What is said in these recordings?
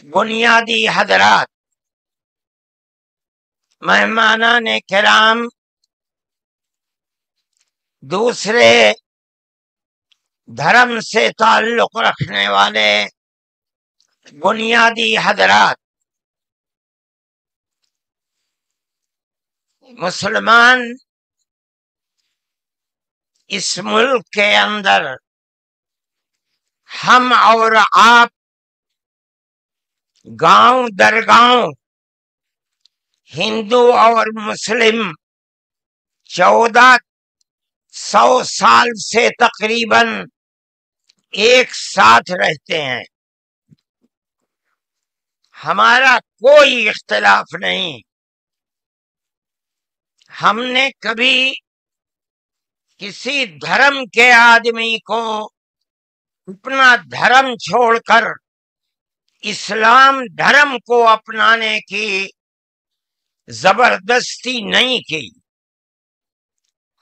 بنیادی حضرات، مہمانان کرام، دوسرے دھرم سے تعلق رکھنے والے بنیادی حضرات، مسلمان اس ملک کے اندر ہم اور آپ گاؤں در گاؤں، ہندو اور مسلم 1400 سال سے تقریباً ایک ساتھ رہتے ہیں. ہمارا کوئی اختلاف نہیں. ہم نے کبھی کسی دھرم کے آدمی کو اپنا دھرم چھوڑ کر اسلام دھرم کو اپنانے کی زبردستی نہیں کی.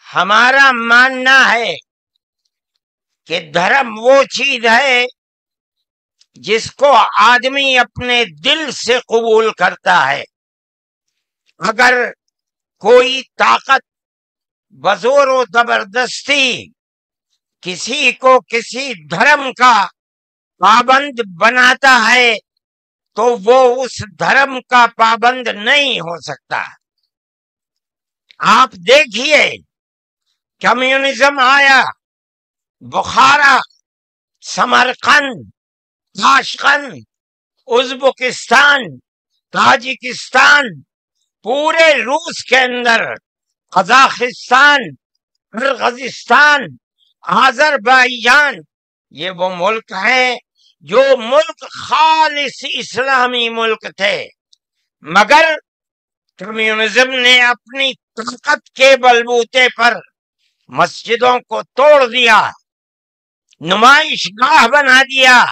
ہمارا ماننا ہے کہ دھرم وہ چیز ہے جس کو آدمی اپنے دل سے قبول کرتا ہے. اگر کوئی طاقت بزور و زبردستی کسی کو کسی دھرم کا پابند بناتا ہے تو وہ اس دھرم کا پابند نہیں ہو سکتا. آپ دیکھیے، کمیونزم آیا، بخارا، سمرقند، تاشقند، ازبکستان، تاجکستان، پورے روس کے اندر، قزاقستان، قرغیزستان، آذربائیجان، یہ وہ ملک ہیں جو ملک خالص اسلامی ملک تھے، مگر کمیونزم نے اپنی طاقت کے بلبوتے پر مسجدوں کو توڑ دیا، نمائش گاہ بنا دیا،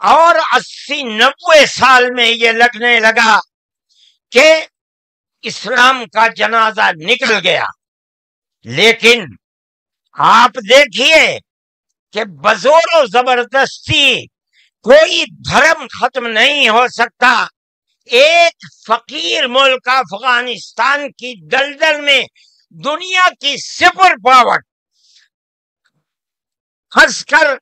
اور 80-90 سال میں یہ لگنے لگا کہ اسلام کا جنازہ نکل گیا. لیکن آپ دیکھیے کہ بزور و زبردستی کوئی دھرم ختم نہیں ہو سکتا. ایک فقیر ملک افغانستان کی دلدل میں دنیا کی سپر پاور پھنس کر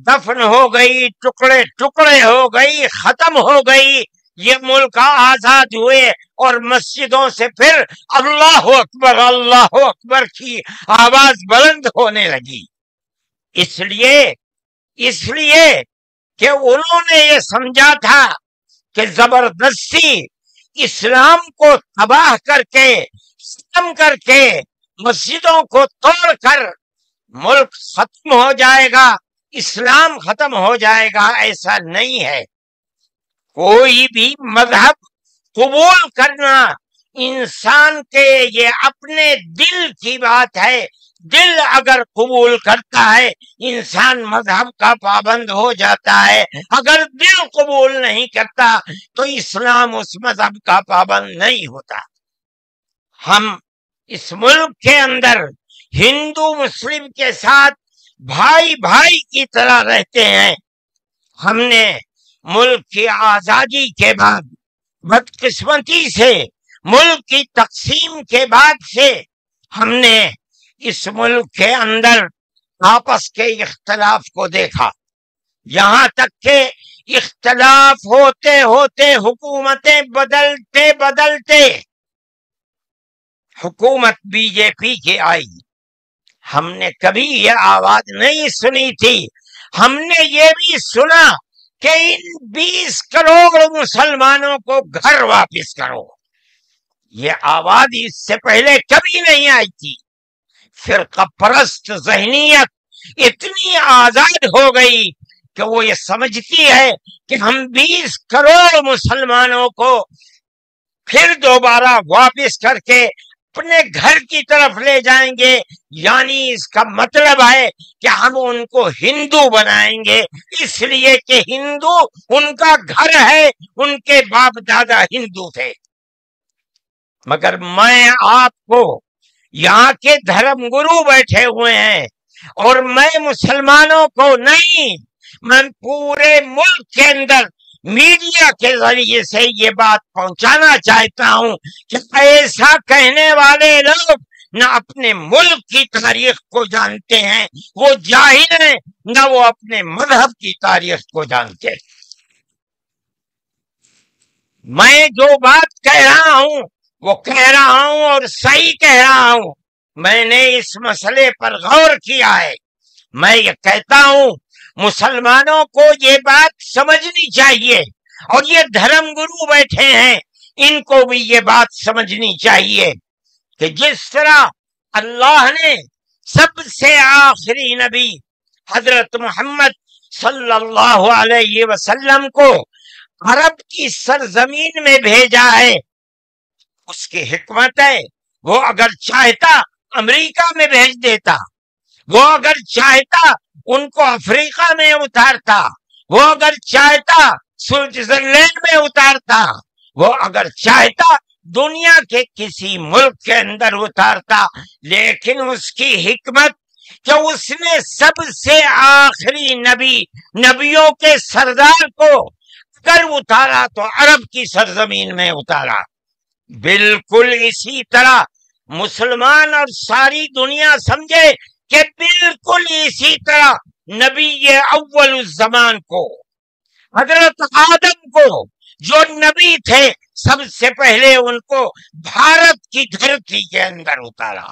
دفن ہو گئی، ٹکڑے ٹکڑے ہو گئی، ختم ہو گئی. یہ ملک آزاد ہوئے اور مسجدوں سے پھر اللہ اکبر کی آواز بلند ہونے لگی. اس لیے کہ انہوں نے یہ سمجھا تھا کہ زبردستی اسلام کو تباہ کر کے، ختم کر کے، مسجدوں کو توڑ کر ملک ختم ہو جائے گا، اسلام ختم ہو جائے گا. ایسا نہیں ہے. کوئی بھی مذہب قبول کرنا انسان کے یہ اپنے دل کی بات ہے. دل اگر قبول کرتا ہے انسان مذہب کا پابند ہو جاتا ہے. اگر دل قبول نہیں کرتا تو اسلام اس مذہب کا پابند نہیں ہوتا. ہم اس ملک کے اندر ہندو مسلم کے ساتھ بھائی بھائی کی طرح رہتے ہیں. ہم نے ملک کی آزادی کے بعد بدقسمتی سے ملک کی تقسیم کے بعد سے ہم نے اس ملک کے اندر آپس کے اختلاف کو دیکھا. یہاں تک کہ اختلاف ہوتے ہوتے حکومتیں بدلتے حکومت بی جے پی کی آئی. ہم نے کبھی یہ آواز نہیں سنی تھی. ہم نے یہ بھی سنا کہ ان 20 کروڑ مسلمانوں کو گھر واپس کرو. یہ آواز اس سے پہلے کبھی نہیں آئی تھی. فرقہ پرست ذہنیت اتنی آزاد ہو گئی کہ وہ یہ سمجھتی ہے کہ ہم 20 کروڑ مسلمانوں کو پھر دوبارہ واپس کر کے اپنے گھر کی طرف لے جائیں گے. یعنی اس کا مطلب ہے کہ ہم ان کو ہندو بنائیں گے، اس لیے کہ ہندو ان کا گھر ہے، ان کے باپ دادا ہندو تھے. مگر میں آپ کو، یہاں کے دھرم گرو بیٹھے ہوئے ہیں، اور میں مسلمانوں کو نہیں، میں پورے ملک کے اندر میڈیا کے ذریعے سے یہ بات پہنچانا چاہتا ہوں کہ ایسا کہنے والے لوگ نہ اپنے ملک کی تاریخ کو جانتے ہیں، وہ جاہل ہیں، نہ وہ اپنے مذہب کی تاریخ کو جانتے ہیں۔ میں جو بات کہہ رہا ہوں وہ کہہ رہا ہوں اور صحیح کہہ رہا ہوں۔ میں نے اس مسئلے پر غور کیا ہے۔ میں یہ کہتا ہوں مسلمانوں کو یہ بات سمجھنی چاہیے، اور یہ دھرم گرو بیٹھے ہیں ان کو بھی یہ بات سمجھنی چاہیے کہ جس طرح اللہ نے سب سے آخری نبی حضرت محمد صلی اللہ علیہ وسلم کو عرب کی سرزمین میں بھیجا ہے، اس کی حکمت ہے، وہ اگر چاہتا امریکہ میں بھیج دیتا، وہ اگر چاہتا ان کو افریقہ میں اتارتا، وہ اگر چاہتا سوئٹزرلینڈ میں اتارتا، وہ اگر چاہتا دنیا کے کسی ملک کے اندر اتارتا، لیکن اس کی حکمت کہ اس نے سب سے آخری نبیوں کے سردار کو اگر اتارا تو عرب کی سرزمین میں اتارا۔ بالکل اسی طرح مسلمان اور ساری دنیا سمجھے کہ بالکل اسی طرح نبی اول الزمان کو، حضرت آدم کو جو نبی تھے، سب سے پہلے ان کو بھارت کی دھرتی کے اندر اتارا۔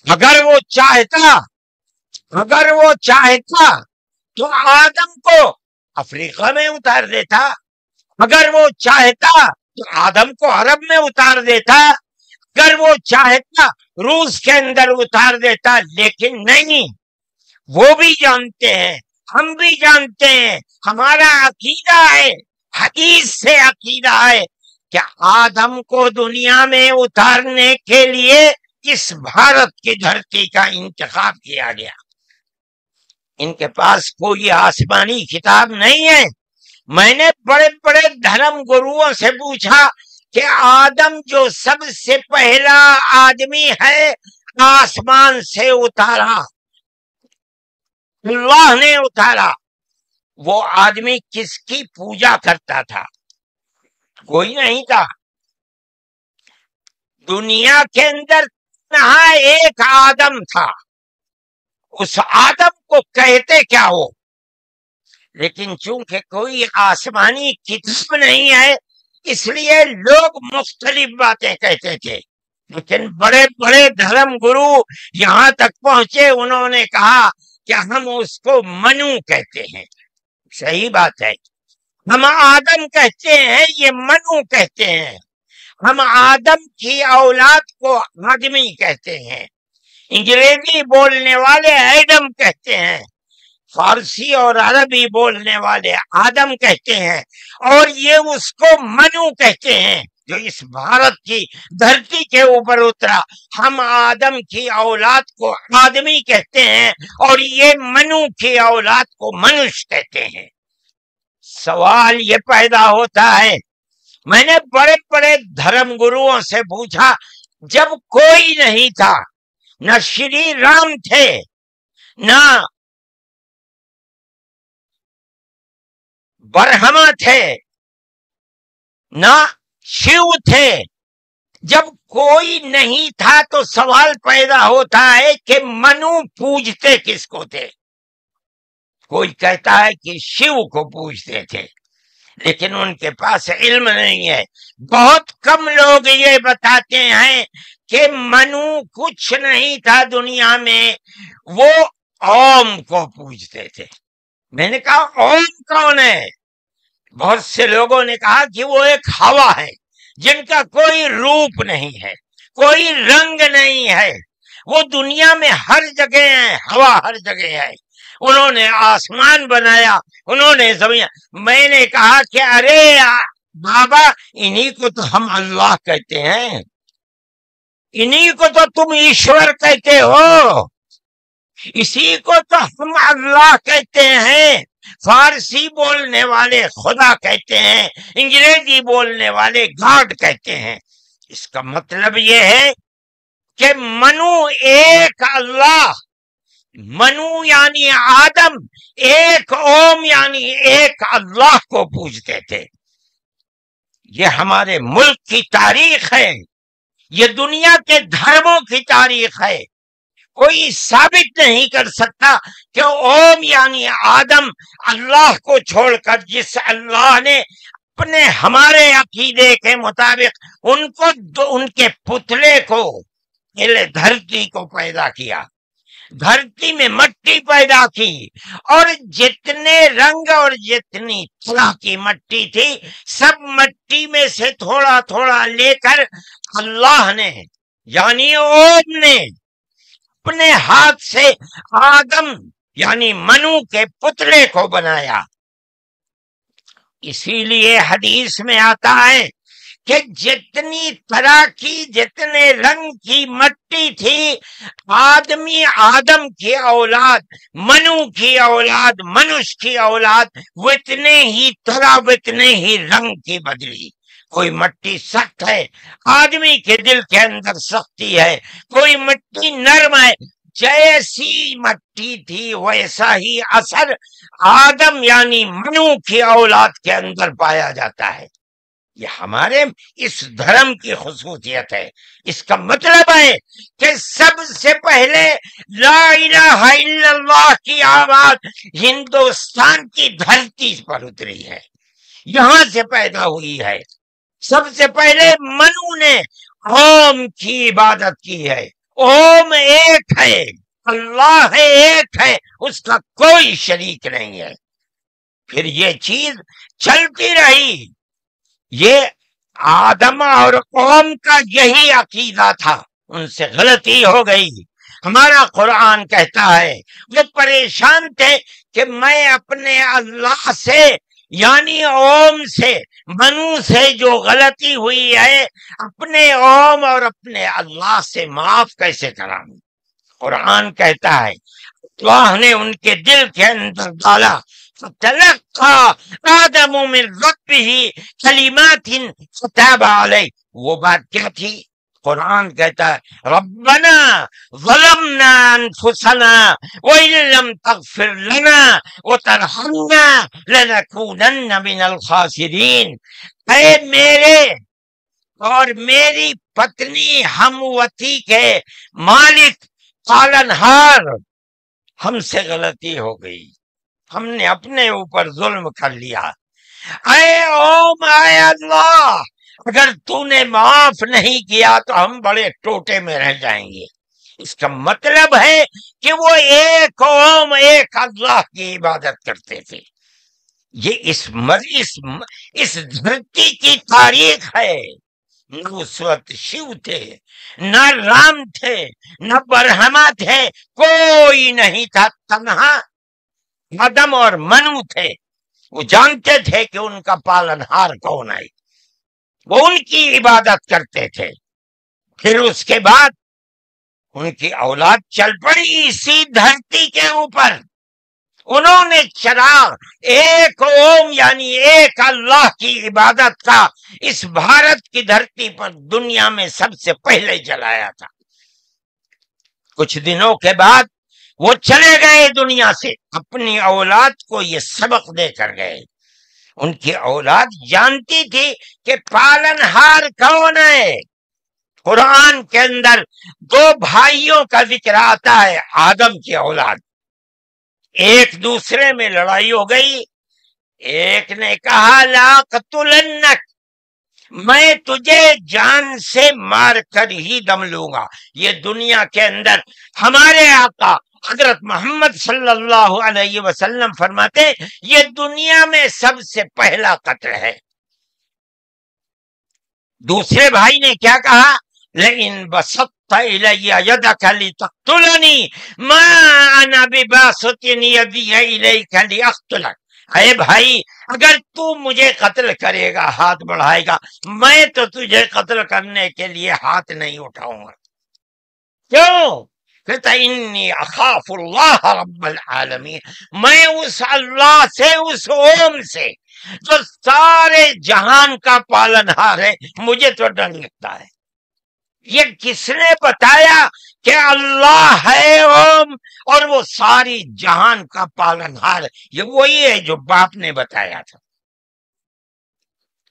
اگر وہ چاہتا تو آدم کو افریقہ میں اتار دیتا، اگر وہ چاہتا تو آدم کو عرب میں اتار دیتا، اگر وہ چاہتا روس کے اندر اتار دیتا، لیکن نہیں۔ وہ بھی جانتے ہیں، ہم بھی جانتے ہیں، ہمارا عقیدہ ہے، حدیث سے عقیدہ ہے کہ آدم کو دنیا میں اتارنے کے لیے اس بھارت کی دھرتی کا انتخاب کیا گیا۔ ان کے پاس کوئی آسمانی کتاب نہیں ہے۔ میں نے بڑے بڑے دھرم گروؤں سے پوچھا کہ آدم جو سب سے پہلا آدمی ہے آسمان سے اتارا، اللہ نے اتارا، وہ آدمی کس کی پوجا کرتا تھا؟ کوئی نہیں تھا۔ دنیا کے اندر یہاں ایک آدم تھا، اس آدم کو کہتے کیا ہو؟ لیکن چونکہ کوئی آسمانی کتاب نہیں ہے اس لیے لوگ مختلف باتیں کہتے تھے، لیکن بڑے بڑے دھرم گرو یہاں تک پہنچے، انہوں نے کہا کہ ہم اس کو منو کہتے ہیں۔ صحیح بات ہے، ہم آدم کہتے ہیں، یہ منو کہتے ہیں۔ ہم آدم کی اولاد کو آدمی کہتے ہیں، انگریزی بولنے والے ایڈم کہتے ہیں، فارسی اور عربی بولنے والے آدم کہتے ہیں، اور یہ اس کو منو کہتے ہیں جو اس بھارت کی دھرتی کے اوپر اترا۔ ہم آدم کی اولاد کو آدمی کہتے ہیں اور یہ منو کی اولاد کو منش کہتے ہیں۔ سوال یہ پیدا ہوتا ہے، میں نے بڑے بڑے دھرم گروؤں سے پوچھا، جب کوئی نہیں تھا، نہ شری رام تھے، نہ برہما تھے، نہ شیو تھے، جب کوئی نہیں تھا تو سوال پیدا ہوتا ہے کہ منو پوجتے کس کو تھے؟ کوئی کہتا ہے کہ شیو کو پوجتے تھے، لیکن ان کے پاس علم نہیں ہے۔ بہت کم لوگ یہ بتاتے ہیں کہ منو کچھ نہیں تھا دنیا میں، وہ اوم کو پوجتے تھے۔ میں نے کہا اوم کون ہے؟ بہت سے لوگوں نے کہا کہ وہ ایک ہوا ہے جن کا کوئی روپ نہیں ہے، کوئی رنگ نہیں ہے، وہ دنیا میں ہر جگہ ہے، ہوا ہر جگہ ہے۔ انہوں نے آسمان بنایا، انہوں نے زمین۔ میں نے کہا کہ ارے بابا، انہی کو تو ہم اللہ کہتے ہیں، انہی کو تو تم ایشور کہتے ہو، اسی کو تو ہم اللہ کہتے ہیں۔ فارسی بولنے والے خدا کہتے ہیں، انگریزی بولنے والے گاڈ کہتے ہیں۔ اس کا مطلب یہ ہے کہ منو ایک اللہ، منو یعنی آدم، ایک اوم یعنی ایک اللہ کو پوجتے تھے۔ یہ ہمارے ملک کی تاریخ ہے، یہ دنیا کے دھرموں کی تاریخ ہے۔ کوئی ثابت نہیں کر سکتا کہ اوم یعنی آدم اللہ کو چھوڑ کر جس اللہ نے اپنے ہمارے عقیدے کے مطابق ان کے پتلے کو پہلے دھرتی کو پیدا کیا، دھرتی میں مٹی پیدا کی، اور جتنے رنگ اور جتنی طرح کی مٹی تھی سب مٹی میں سے تھوڑا تھوڑا لے کر اللہ نے یعنی اوم نے اپنے ہاتھ سے آدم یعنی منو کے پتلے کو بنایا۔ اسی لیے حدیث میں آتا ہے کہ جتنی طرح کی جتنے رنگ کی مٹی تھی، آدم کی اولاد، منو کی اولاد، منش کی اولاد اتنے ہی طرح اتنے ہی رنگ کی بدلی۔ کوئی مٹی سخت ہے، آدمی کے دل کے اندر سختی ہے، کوئی مٹی نرم ہے، جیسی مٹی تھی ویسا ہی اثر آدم یعنی منو کی اولاد کے اندر پایا جاتا ہے۔ یہ ہمارے اس دھرم کی خصوصیت ہے۔ اس کا مطلب ہے کہ سب سے پہلے لا الہ الا اللہ کی آواز ہندوستان کی دھرتی پر اتری ہے، یہاں سے پیدا ہوئی ہے۔ سب سے پہلے منو نے اوم کی عبادت کی ہے۔ اوم ایک ہے، اللہ ہے، ایک ہے، اس کا کوئی شریک نہیں ہے۔ پھر یہ چیز چلتی رہی۔ یہ آدم اور قوم کا یہی عقیدہ تھا، ان سے غلطی ہو گئی۔ ہمارا قرآن کہتا ہے وہ پریشان تھے کہ میں اپنے اللہ سے یعنی اوم سے، منو سے جو غلطی ہوئی ہے اپنے اوم اور اپنے اللہ سے معاف کیسے کراؤں۔ قرآن کہتا ہے اللہ نے ان کے دل کے اندر ڈالا، فَتَلَقَّى آدَمُ مِن رَبِّهِ كَلِمَاتٍ فَتَابَ عَلَيْهِ۔ وہ بات کیا تھی؟ قرآن کہتا ہے ربنا ظلمنا انفسنا وَإِن لَّمْ تَغْفِرْ لَنَا وَتَرْحَمْنَا لَنَكُونَنَّ مِنَ الْخَاسِرِينَ۔ اے میرے اور میری پتنی ہموتی کے مالک پالنہار، ہم سے غلطی ہو گئی، ہم نے اپنے اوپر ظلم کر لیا۔ اے اوم، اے اللہ، اگر تو نے معاف نہیں کیا تو ہم بڑے ٹوٹے میں رہ جائیں گے۔ اس کا مطلب ہے کہ وہ ایک اوم ایک اللہ کی عبادت کرتے تھے۔ یہ اس دھرتی کی تاریخ ہے۔ نہ اس وقت شیو تھے، نہ رام تھے، نہ برہما تھے، کوئی نہیں تھا، تنہا آدم اور منو تھے۔ وہ جانتے تھے کہ ان کا پالنہار کون ہے، وہ ان کی عبادت کرتے تھے۔ پھر اس کے بعد ان کی اولاد چل پڑی اسی دھرتی کے اوپر، انہوں نے چراغ ایک اوم یعنی ایک اللہ کی عبادت کا اس بھارت کی دھرتی پر دنیا میں سب سے پہلے جلایا تھا۔ کچھ دنوں کے بعد وہ چلے گئے دنیا سے، اپنی اولاد کو یہ سبق دے کر گئے۔ ان کی اولاد جانتی تھی کہ پالنہار کون ہے۔ قرآن کے اندر دو بھائیوں کا ذکر آتا ہے، آدم کی اولاد، ایک دوسرے میں لڑائی ہو گئی۔ ایک نے کہا لا قتلنک، میں تجھے جان سے مار کر ہی دم لوں گا۔ یہ دنیا کے اندر ہمارے آقا حضرت محمد صلی اللہ علیہ وسلم فرماتے یہ دنیا میں سب سے پہلا قتل ہے۔ دوسرے بھائی نے کیا کہا؟ لئن بسطت الی یدک لتقتلنی ما انا بباسط یدی الیک لاقتلک۔ اے بھائی، اگر تو مجھے قتل کرے گا، ہاتھ بڑھائے گا، میں تو تجھے قتل کرنے کے لیے ہاتھ نہیں اٹھاؤں گا۔ کیوں؟ کہتا انی اخاف اللہ رب العالمین، میں اس اللہ سے، اس اوم سے جو سارے جہان کا پالنہار ہے، مجھے تو ڈر لگتا ہے۔ یہ کس نے بتایا کہ اللہ ہے اوم اور وہ ساری جہان کا پالنہار ہے؟ یہ وہی ہے جو باپ نے بتایا تھا،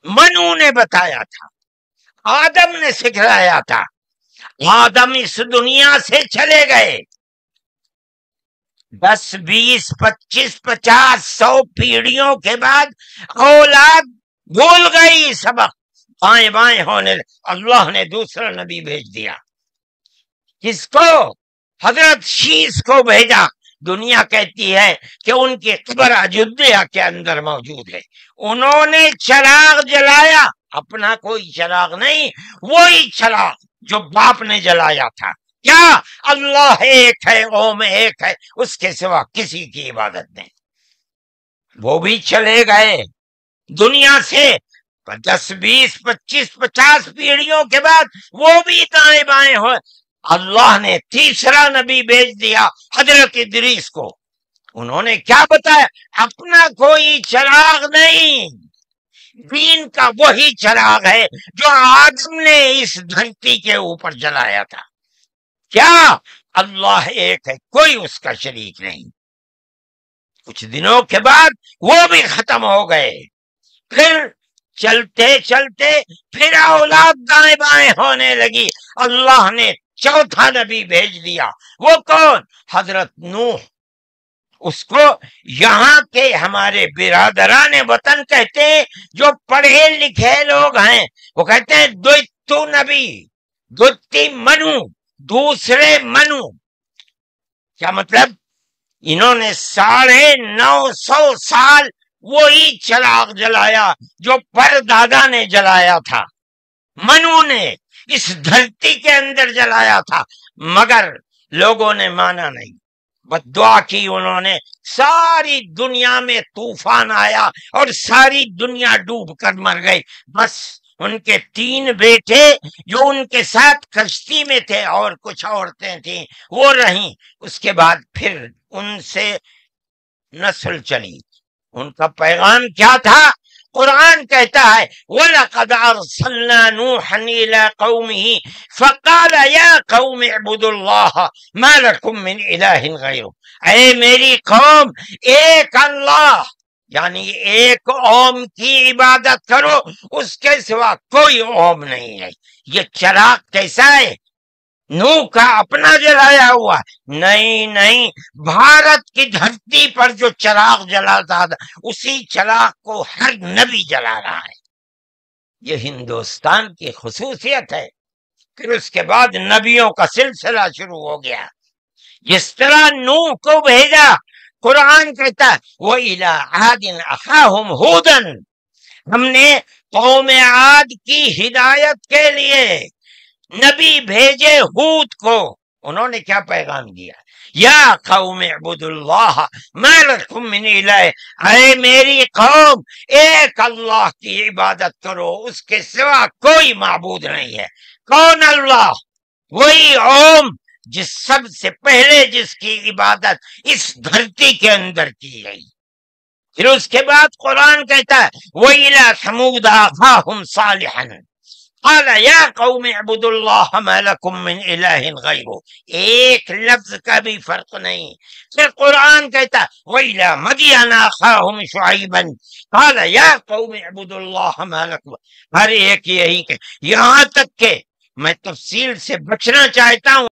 منو نے بتایا تھا، آدم نے سکھلایا تھا۔ آدم اس دنیا سے چلے گئے، 10 20 25 50 100 پیڑھیوں کے بعد اولاد بھول گئی سبق، بائیں بائیں ہونے، اللہ نے دوسرا نبی بھیج دیا۔ کس کو؟ حضرت شیس کو بھیجا۔ دنیا کہتی ہے کہ ان کی قبر اجودھیا کے اندر موجود ہے۔ انہوں نے چراغ جلایا، اپنا کوئی چراغ نہیں، وہی چراغ جو باپ نے جلایا تھا۔ کیا؟ اللہ ایک ہے، اوم ایک ہے، اس کے سوا کسی کی عبادت نہیں۔ وہ بھی چلے گئے دنیا سے 10 20 25 50 پیڑھیوں کے بعد، وہ بھی دائیں بائیں ہوئے۔ اللہ نے تیسرا نبی بھیج دیا حضرت ادریس کو۔ انہوں نے کیا بتایا؟ اپنا کوئی چراغ نہیں، دین کا وہی چراغ ہے جو آدم نے اس دھرتی کے اوپر جلایا تھا۔ کیا؟ اللہ ایک ہے، کوئی اس کا شریک نہیں۔ کچھ دنوں کے بعد وہ بھی ختم ہو گئے، پھر چلتے چلتے پھر اولاد دائیں بائیں ہونے لگی۔ اللہ نے چوتھا نبی بھیج دیا۔ وہ کون؟ حضرت نوح۔ اس کو یہاں کے ہمارے برادران وطن کہتے ہیں، جو پڑھے لکھے لوگ ہیں، وہ کہتے ہیں دوتو نبی، دوتی منو، دوسرے منو۔ کیا مطلب؟ انہوں نے 950 سال وہی چراغ جلایا جو پردادا نے جلایا تھا، منو نے اس دھرتی کے اندر جلایا تھا، مگر لوگوں نے مانا نہیں، بد دعا کی انہوں نے۔ ساری دنیا میں طوفان آیا اور ساری دنیا ڈوب کر مر گئی۔ بس ان کے 3 بیٹے جو ان کے ساتھ کشتی میں تھے اور کچھ عورتیں تھیں وہ رہیں۔ اس کے بعد پھر ان سے نسل چلی۔ ان کا پیغام کیا تھا؟ قرآن کہتا ہے وَلَقَدْ أَرْسَلْنَا نُوحًا إِلَىٰ قَوْمِهِ فَقَالَ يَا قَوْمِ اعْبُدُوا اللَّهَ مَا لَكُم مِّنْ إِلَٰهٍ غَيْرُهُ۔ اے میری قوم، ایک اللہ یعنی ایک اوم کی عبادت کرو، اس کے سوا کوئی اوم نہیں ہے۔ یہ چراغ کیسا ہے؟ نوح کا اپنا جلایا ہوا؟ نہیں، بھارت کی دھرتی پر جو چراغ جلاتا تھا اسی چراغ کو ہر نبی جلا رہا ہے۔ یہ ہندوستان کی خصوصیت ہے۔ پھر اس کے بعد نبیوں کا سلسلہ شروع ہو گیا۔ جس طرح نوح کو بھیجا، قرآن کہتا ہے وَإِلَىٰ عَادٍ أَخَاهُمْ هُودًا، ہم نے قوم عاد کی ہدایت کے لیے نبی بھیجے ہود کو۔ انہوں نے کیا پیغام دیا؟ یا قوم اعبدوا اللہ ما لکم من الہ، اے میری قوم ایک اللہ کی عبادت کرو، اس کے سوا کوئی معبود نہیں ہے۔ کون اللہ؟ وہی اوم جس سب سے پہلے جس کی عبادت اس دھرتی کے اندر کی گئی۔ پھر اس کے بعد قرآن کہتا ہے وَإِلَىٰ ثَمُودَ أَخَاهُمْ صَالِحًا قَالَ يَا قَوْمِ اعْبُدُوا اللَّهَ مَا لَكُم مِّنْ إِلَٰهٍ غَيْرُهُ، ایک لفظ کا بھی فرق نہیں۔ پھر قرآن کہتا ہے وَإِلَىٰ مَدْيَنَ أَخَاهُمْ شُعَيْبًا قَالَ يَا قَوْمِ اعْبُدُوا اللَّهَ مَا لَكُم، ہر ایک یہی کہ یہاں تک کہ میں تفصیل سے بچنا چاہتا ہوں۔